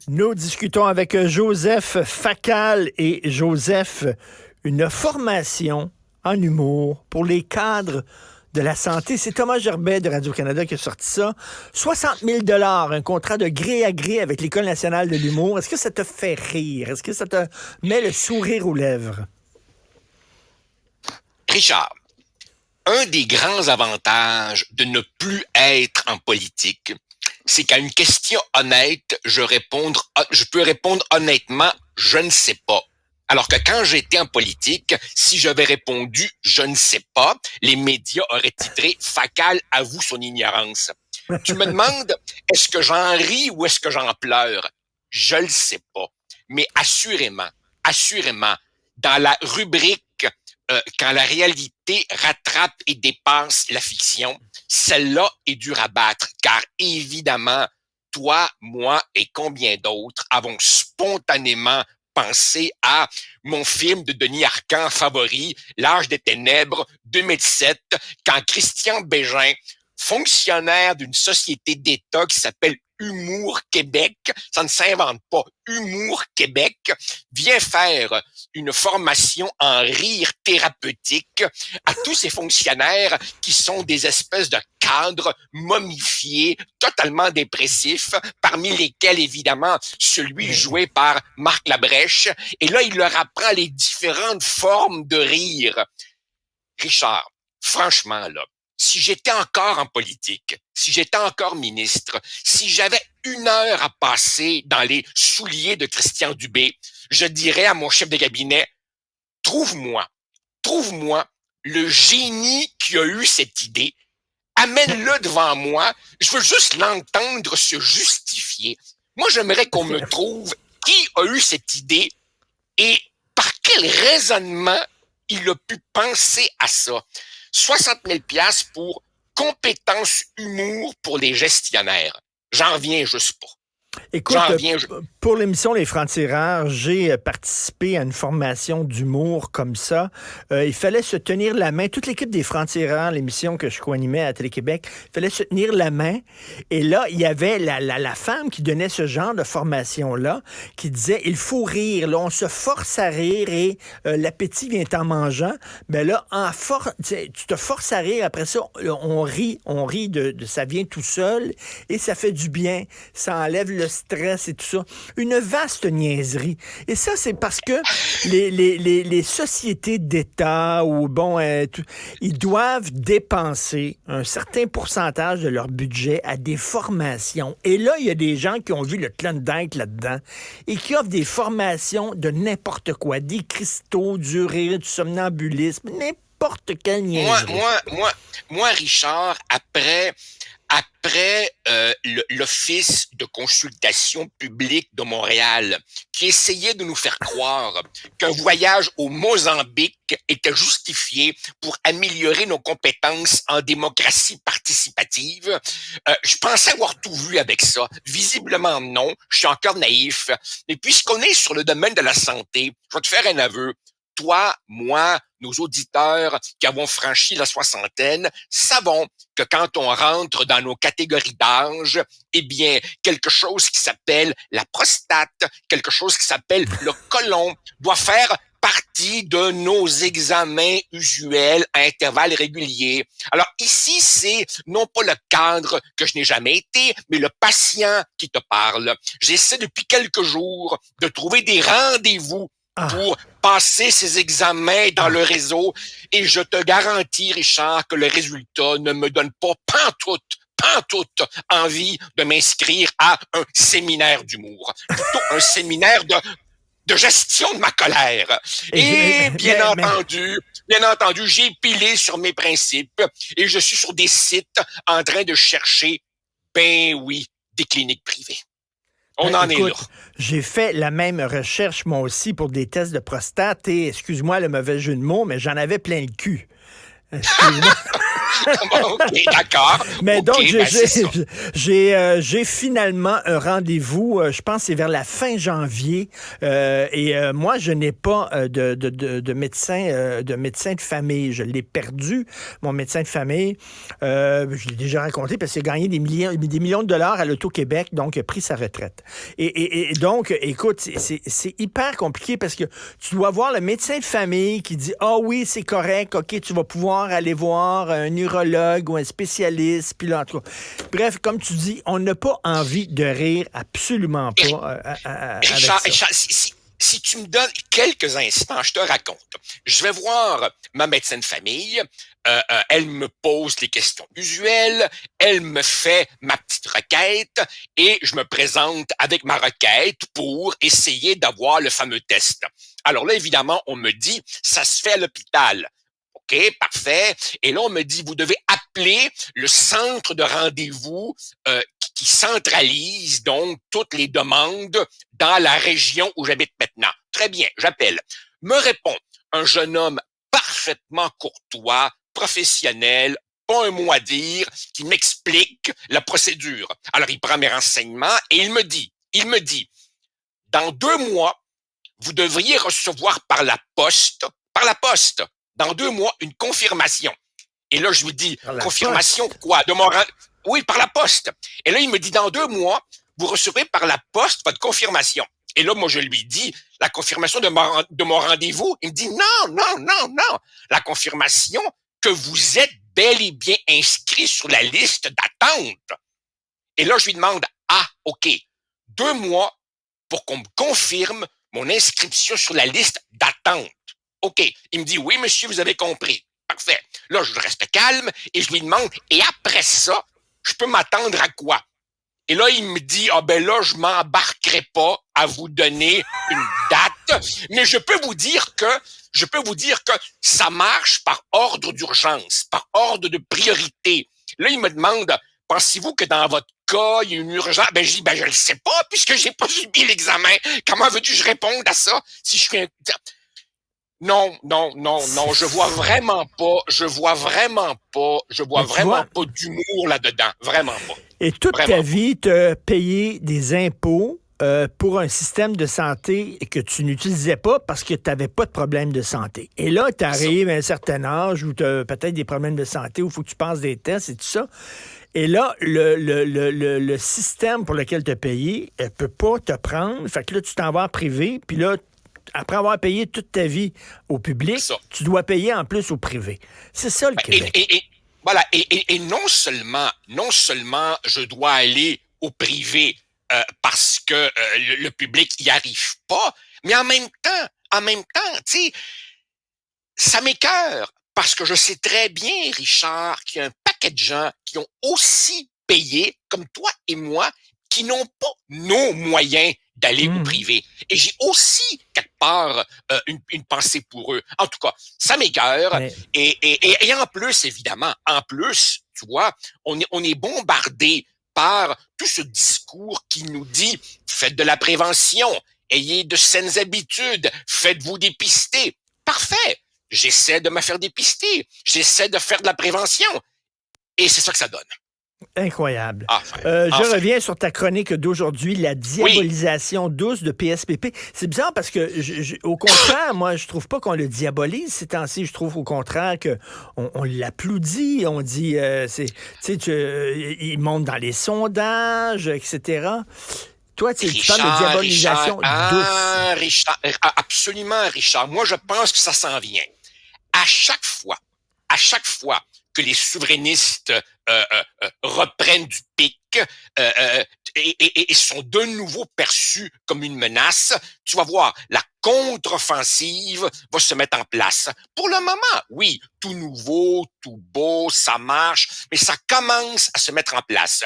Nous discutons avec Joseph Facal et Joseph, une formation en humour pour les cadres de la santé. C'est Thomas Gerbet de Radio-Canada qui a sorti ça. 60 000 un contrat de gré à gré avec l'École nationale de l'humour. Est-ce que ça te fait rire? Est-ce que ça te met le sourire aux lèvres? Richard, un des grands avantages de ne plus être en politique, c'est qu'à une question honnête, je peux répondre honnêtement, je ne sais pas. Alors que quand j'étais en politique, si j'avais répondu je ne sais pas, les médias auraient titré Facal avoue son ignorance. Tu me demandes est-ce que j'en ris ou est-ce que j'en pleure? Je le sais pas. Mais assurément, dans la rubrique quand la réalité rattrape et dépasse la fiction, celle-là est dure à battre, car évidemment, toi, moi et combien d'autres avons spontanément pensé à mon film de Denis Arcand favori, L'Âge des Ténèbres, 2007, quand Christian Bégin, fonctionnaire d'une société d'État qui s'appelle Humour Québec, ça ne s'invente pas, Humour Québec, vient faire une formation en rire thérapeutique à tous ces fonctionnaires qui sont des espèces de cadres momifiés, totalement dépressifs, parmi lesquels, évidemment, celui joué par Marc Labrèche. Et là, il leur apprend les différentes formes de rire. Richard, franchement, là, si j'étais encore en politique, si j'étais encore ministre, si j'avais 1 heure à passer dans les souliers de Christian Dubé, je dirais à mon chef de cabinet, trouve-moi le génie qui a eu cette idée, amène-le devant moi, je veux juste l'entendre se justifier. Moi, j'aimerais qu'on me trouve qui a eu cette idée et par quel raisonnement il a pu penser à ça. 60 000 $ pour compétences humour pour les gestionnaires. J'en reviens juste pas. Écoute, pour l'émission Les Francs-Tireurs, j'ai participé à une formation d'humour comme ça. Il fallait se tenir la main. Toute l'équipe des Francs-Tireurs, l'émission que je co-animais à Télé-Québec, il fallait se tenir la main. Et là, il y avait la femme qui donnait ce genre de formation-là, qui disait, il faut rire. Là, on se force à rire et l'appétit vient en mangeant. Mais là, tu te forces à rire. Après ça, on rit ça vient tout seul et ça fait du bien. Ça enlève le stress et tout ça. Une vaste niaiserie. Et ça, c'est parce que les sociétés d'État ou ils doivent dépenser un certain pourcentage de leur budget à des formations. Et là, il y a des gens qui ont vu le Klondike là-dedans et qui offrent des formations de n'importe quoi, des cristaux, du rire, du somnambulisme, n'importe quelle niaiserie. Moi, Richard, après l'Office de consultation publique de Montréal, qui essayait de nous faire croire qu'un voyage au Mozambique était justifié pour améliorer nos compétences en démocratie participative, je pensais avoir tout vu avec ça. Visiblement non, je suis encore naïf. Et puisqu'on est sur le domaine de la santé, je vais te faire un aveu. Toi, moi, nos auditeurs qui avons franchi la soixantaine, savons que quand on rentre dans nos catégories d'âge, eh bien, quelque chose qui s'appelle la prostate, quelque chose qui s'appelle le côlon, doit faire partie de nos examens usuels à intervalles réguliers. Alors ici, c'est non pas le cadre que je n'ai jamais été, mais le patient qui te parle. J'essaie depuis quelques jours de trouver des rendez-vous pour passer ces examens dans le réseau et je te garantis, Richard, que le résultat ne me donne pas pantoute envie de m'inscrire à un séminaire d'humour. Plutôt un séminaire de gestion de ma colère. Et bien entendu, j'ai pilé sur mes principes et je suis sur des sites en train de chercher, des cliniques privées. On en est là. J'ai fait la même recherche, moi aussi, pour des tests de prostate et, excuse-moi le mauvais jeu de mots, mais j'en avais plein le cul. Excuse-moi. Bon, OK, d'accord. Mais donc, OK, ben c'est ça. j'ai finalement un rendez-vous, je pense que c'est vers la fin janvier, moi, je n'ai pas de médecin de famille. Je l'ai perdu, mon médecin de famille. Je l'ai déjà raconté parce qu'il a gagné des millions de dollars à l'Auto-Québec, donc il a pris sa retraite. Et donc, écoute, c'est hyper compliqué parce que tu dois voir le médecin de famille qui dit « Ah oui, c'est correct, OK, tu vas pouvoir aller voir un urologue ou un spécialiste. » Puis là, en tout cas, bref, comme tu dis, on n'a pas envie de rire, absolument pas, avec Richard, ça. Richard, si tu me donnes quelques instants, je te raconte. Je vais voir ma médecin de famille. Elle me pose les questions usuelles. Elle me fait ma petite requête et je me présente avec ma requête pour essayer d'avoir le fameux test. Alors là, évidemment, on me dit, ça se fait à l'hôpital. OK, parfait. Et là, on me dit, vous devez appeler le centre de rendez-vous qui centralise donc toutes les demandes dans la région où j'habite maintenant. Très bien, j'appelle. Me répond un jeune homme parfaitement courtois, professionnel, pas un mot à dire, qui m'explique la procédure. Alors, il prend mes renseignements et il me dit, dans 2 mois, vous devriez recevoir par la poste, dans 2 mois, une confirmation. Et là, je lui dis, Par la confirmation poste. quoi? Oui, par la poste. Et là, il me dit, dans 2 mois, vous recevrez par la poste votre confirmation. Et là, moi, je lui dis, la confirmation de mon rendez-vous. Il me dit, non. La confirmation que vous êtes bel et bien inscrit sur la liste d'attente. Et là, je lui demande, OK, 2 mois pour qu'on me confirme mon inscription sur la liste d'attente. OK. Il me dit, oui, monsieur, vous avez compris. Parfait. Là, je reste calme et je lui demande, et après ça, je peux m'attendre à quoi? Et là, il me dit, ben là, je m'embarquerai pas à vous donner une date, mais je peux vous dire que ça marche par ordre d'urgence, par ordre de priorité. Là, il me demande, pensez-vous que dans votre cas, il y a une urgence? Ben, je dis, je le sais pas, puisque j'ai pas subi l'examen. Comment veux-tu que je réponde à ça? Si je suis Non, je vois Mais tu vraiment vois, pas d'humour là-dedans. Vraiment pas. et toute ta Vraiment pas. vie, tu as payé des impôts pour un système de santé que tu n'utilisais pas parce que tu n'avais pas de problème de santé. Et là, tu Ça. arrives à un certain âge où tu as peut-être des problèmes de santé, où il faut que tu passes des tests et tout ça. Et là, le système pour lequel tu as payé ne peut pas te prendre. Fait que là, tu t'en vas en privé, puis là, après avoir payé toute ta vie au public, Ça. tu dois payer en plus au privé. C'est ça le Québec. Voilà. Et non seulement je dois aller au privé parce que le public y arrive pas, mais en même temps, tu sais, ça m'écoeure parce que je sais très bien, Richard, qu'il y a un paquet de gens qui ont aussi payé, comme toi et moi, qui n'ont pas nos moyens d'aller au Mhm. privé. Et j'ai aussi, quelque part, une pensée pour eux. En tout cas, ça m'écoeure. Mais Et en plus, évidemment, tu vois, on est bombardé par tout ce discours qui nous dit, faites de la prévention, ayez de saines habitudes, faites-vous dépister. Parfait. J'essaie de me faire dépister. J'essaie de faire de la prévention. Et c'est ça que ça donne. incroyable. Enfin, Je enfin. reviens sur ta chronique d'aujourd'hui, la Oui, diabolisation douce de PSPP. C'est bizarre parce que, au contraire, moi, je trouve pas qu'on le diabolise ces temps-ci. Je trouve au contraire que on l'applaudit. On dit, il monte dans les sondages, etc. Toi, tu parles de diabolisation douce. Absolument, Richard. Moi, je pense que ça s'en vient. À chaque fois, à chaque fois que les souverainistes reprennent du pic et sont de nouveau perçus comme une menace, tu vas voir, la contre-offensive va se mettre en place. Pour le moment, oui, tout nouveau, tout beau, ça marche, mais ça commence à se mettre en place.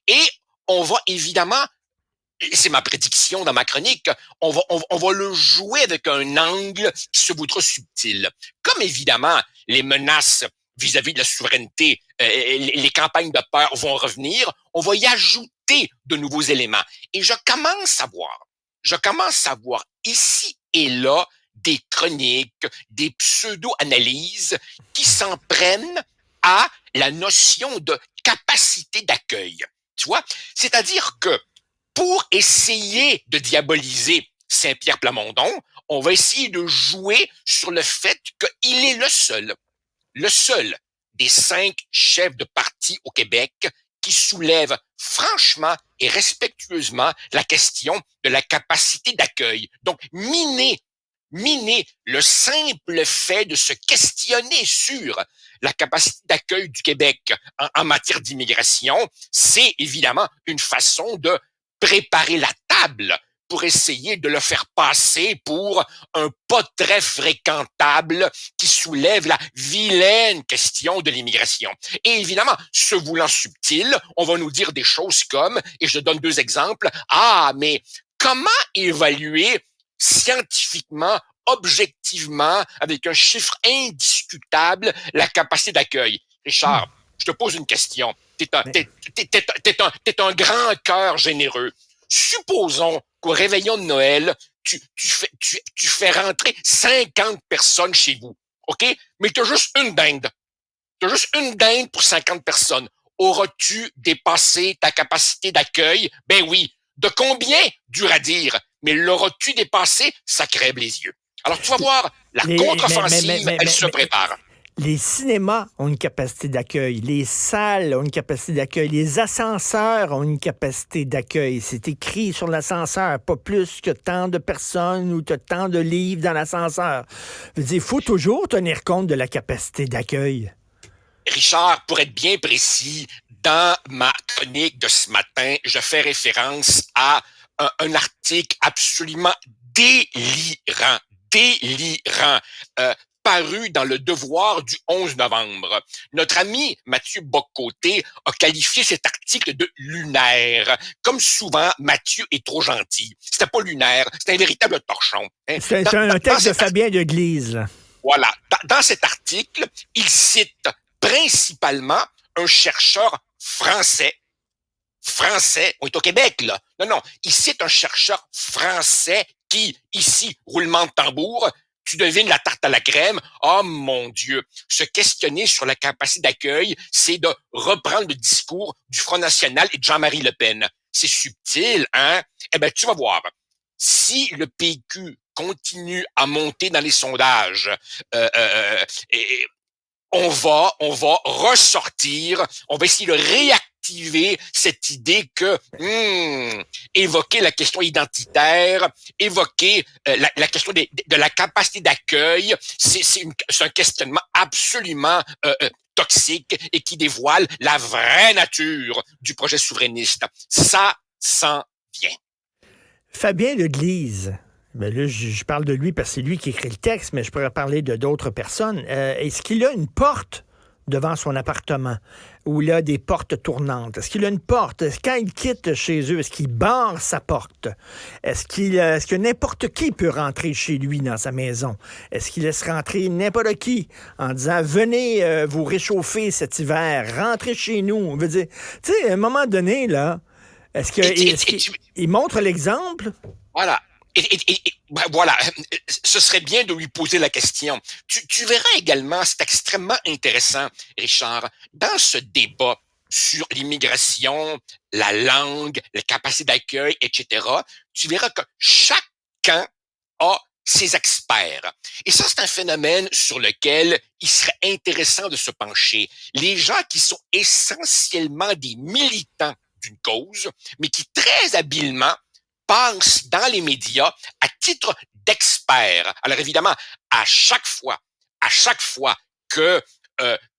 Et on va évidemment, et c'est ma prédiction dans ma chronique, on va le jouer avec un angle qui se voudra subtil. Comme évidemment, les menaces vis-à-vis de la souveraineté, les campagnes de peur vont revenir, on va y ajouter de nouveaux éléments. Et je commence à voir ici et là des chroniques, des pseudo-analyses qui s'en prennent à la notion de capacité d'accueil. Tu vois? C'est-à-dire que pour essayer de diaboliser Saint-Pierre Plamondon, on va essayer de jouer sur le fait qu'il est le seul des 5 chefs de parti au Québec qui soulève franchement et respectueusement la question de la capacité d'accueil. Donc, miner le simple fait de se questionner sur la capacité d'accueil du Québec en matière d'immigration, c'est évidemment une façon de préparer la table pour essayer de le faire passer pour un pas très fréquentable qui soulève la vilaine question de l'immigration. Et évidemment, se voulant subtil, on va nous dire des choses comme, et je donne 2 exemples, mais comment évaluer scientifiquement, objectivement, avec un chiffre indiscutable, la capacité d'accueil? Richard, je te pose une question. T'es un grand cœur généreux. Supposons qu'au réveillon de Noël, tu fais rentrer 50 personnes chez vous, OK? Mais tu as juste une dinde. Tu as juste une dinde pour 50 personnes. Auras-tu dépassé ta capacité d'accueil? Ben oui. De combien? Dur à dire. Mais l'auras-tu dépassé? Ça crève les yeux. Alors, tu vas voir, la contre-offensive, elle se prépare. Les cinémas ont une capacité d'accueil, les salles ont une capacité d'accueil, les ascenseurs ont une capacité d'accueil. C'est écrit sur l'ascenseur, pas plus que tant de personnes ou tant de livres dans l'ascenseur. Je veux dire, il faut toujours tenir compte de la capacité d'accueil. Richard, pour être bien précis, dans ma chronique de ce matin, je fais référence à un article absolument délirant, paru dans Le Devoir du 11 novembre. Notre ami Mathieu Bock-Côté a qualifié cet article de lunaire. Comme souvent, Mathieu est trop gentil. C'était pas lunaire, c'était un véritable torchon. Hein. C'est un texte de Fabien Deglise. Là. Voilà. Dans cet article, il cite principalement un chercheur français. On est au Québec, là. Non, il cite un chercheur français qui, ici, roulement de tambour, tu devines la tarte à la crème. Oh mon Dieu! Se questionner sur la capacité d'accueil, c'est de reprendre le discours du Front National et de Jean-Marie Le Pen. C'est subtil, hein? Eh bien, tu vas voir. Si le PQ continue à monter dans les sondages, on va ressortir, on va essayer de réactiver cette idée que évoquer la question identitaire, évoquer la question de la capacité d'accueil, c'est un questionnement absolument toxique et qui dévoile la vraie nature du projet souverainiste. Ça s'en vient. Fabien Deglise. Ben là, je parle de lui parce que c'est lui qui écrit le texte, mais je pourrais parler de d'autres personnes. Est-ce qu'il a une porte devant son appartement où il a des portes tournantes? Est-ce qu'il a une porte? Quand il quitte chez eux, est-ce qu'il barre sa porte? Est-ce que n'importe qui peut rentrer chez lui dans sa maison? Est-ce qu'il laisse rentrer n'importe qui en disant « Venez vous réchauffer cet hiver, rentrez chez nous ». On veut dire, tu sais, à un moment donné, là, est-ce qu'il montre l'exemple? Voilà. Voilà, ce serait bien de lui poser la question. Tu verras également, c'est extrêmement intéressant, Richard, dans ce débat sur l'immigration, la langue, les capacités d'accueil, etc., tu verras que chacun a ses experts. Et ça, c'est un phénomène sur lequel il serait intéressant de se pencher. Les gens qui sont essentiellement des militants d'une cause, mais qui très habilement pensent dans les médias à titre d'experts. Alors évidemment, à chaque fois que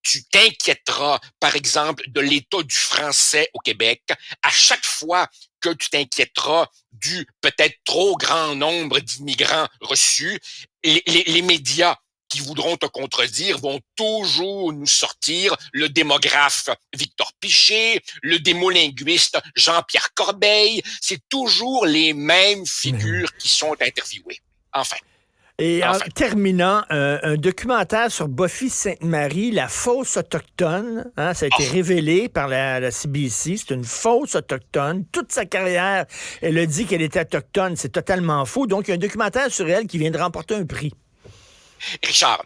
tu t'inquiéteras, par exemple, de l'état du français au Québec, à chaque fois que tu t'inquiéteras du peut-être trop grand nombre d'immigrants reçus, les médias qui voudront te contredire vont toujours nous sortir le démographe Victor Piché, le démolinguiste Jean-Pierre Corbeil. C'est toujours les mêmes figures qui sont interviewées. Enfin. Et en terminant, un documentaire sur Buffy Sainte-Marie, la fausse autochtone, hein, ça a été révélé par la CBC, c'est une fausse autochtone. Toute sa carrière, elle a dit qu'elle était autochtone, c'est totalement faux. Donc, il y a un documentaire sur elle qui vient de remporter un prix. Richard,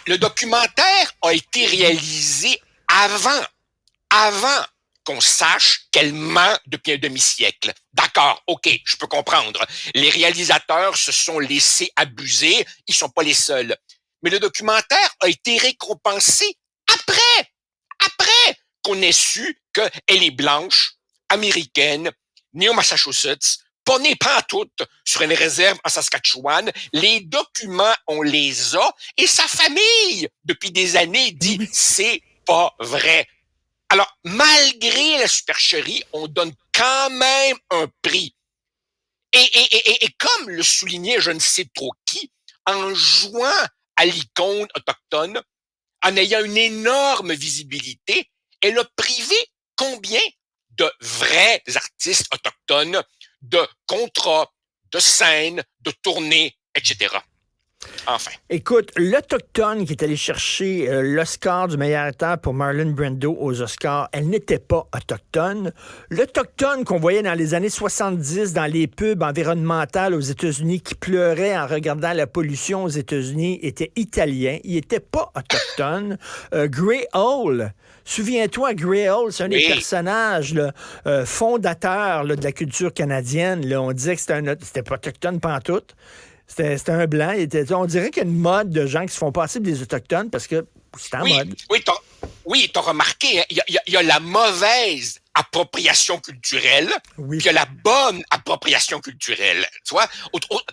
le documentaire a été réalisé avant qu'on sache qu'elle ment depuis un demi-siècle. D'accord, ok, je peux comprendre. Les réalisateurs se sont laissés abuser, ils sont pas les seuls. Mais le documentaire a été récompensé après qu'on ait su qu'elle est blanche, américaine, née au Massachusetts, pas née pantoute sur une réserve en Saskatchewan. Les documents, on les a, et sa famille, depuis des années, dit « c'est pas vrai ». Alors, malgré la supercherie, on donne quand même un prix. Et comme le soulignait je ne sais trop qui, en jouant à l'icône autochtone, en ayant une énorme visibilité, elle a privé combien de vrais artistes autochtones de contrats, de scènes, de tournées, etc. Enfin. Écoute, l'Autochtone qui est allé chercher l'Oscar du meilleur acteur pour Marlon Brando aux Oscars, elle n'était pas autochtone. L'Autochtone qu'on voyait dans les années 70 dans les pubs environnementales aux États-Unis qui pleurait en regardant la pollution aux États-Unis était italien. Il n'était pas autochtone. Grey Hall, souviens-toi, Grey Hall, c'est un des personnages fondateurs de la culture canadienne. Là. On disait que c'était pas autochtone pantoute. C'était un blanc. On dirait qu'il y a une mode de gens qui se font passer pour des Autochtones parce que c'est en mode. Oui, t'as remarqué, hein, il y a la mauvaise appropriation culturelle, puis il y a la bonne appropriation culturelle. Tu vois?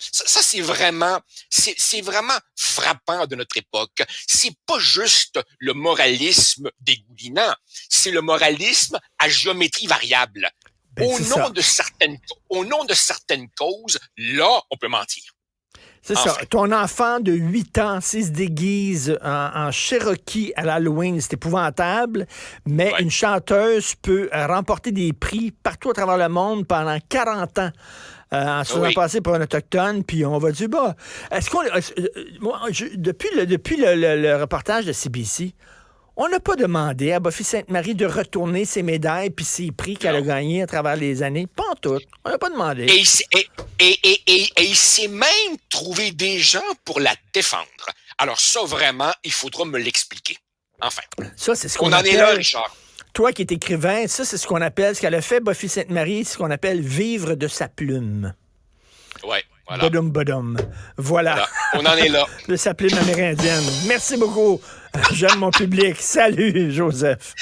Ça, c'est vraiment frappant de notre époque. C'est pas juste le moralisme dégoulinant, c'est le moralisme à géométrie variable. Au nom de certaines causes, là, on peut mentir. C'est ça. Ton enfant de 8 ans, s'il se déguise en Cherokee à l'Halloween, c'est épouvantable, mais une chanteuse peut remporter des prix partout à travers le monde pendant 40 ans. En se faisant passer pour un autochtone, puis on va dire, est-ce qu'on... depuis le reportage de CBC, on n'a pas demandé à Buffy Sainte-Marie de retourner ses médailles puis ses prix qu'elle a gagnés à travers les années. Pas en tout. On n'a pas demandé. Et il s'est même trouvé des gens pour la défendre. Alors ça, vraiment, il faudra me l'expliquer. Enfin. Ça, c'est ce qu'on appelle... en est là, Richard. Toi qui es écrivain, ça, c'est ce qu'on appelle, ce qu'elle a fait, Buffy Sainte-Marie, c'est ce qu'on appelle vivre de sa plume. Ouais. Voilà. Badum. Voilà. On en est là. De sa plume amérindienne. Merci beaucoup. J'aime mon public. Salut, Joseph.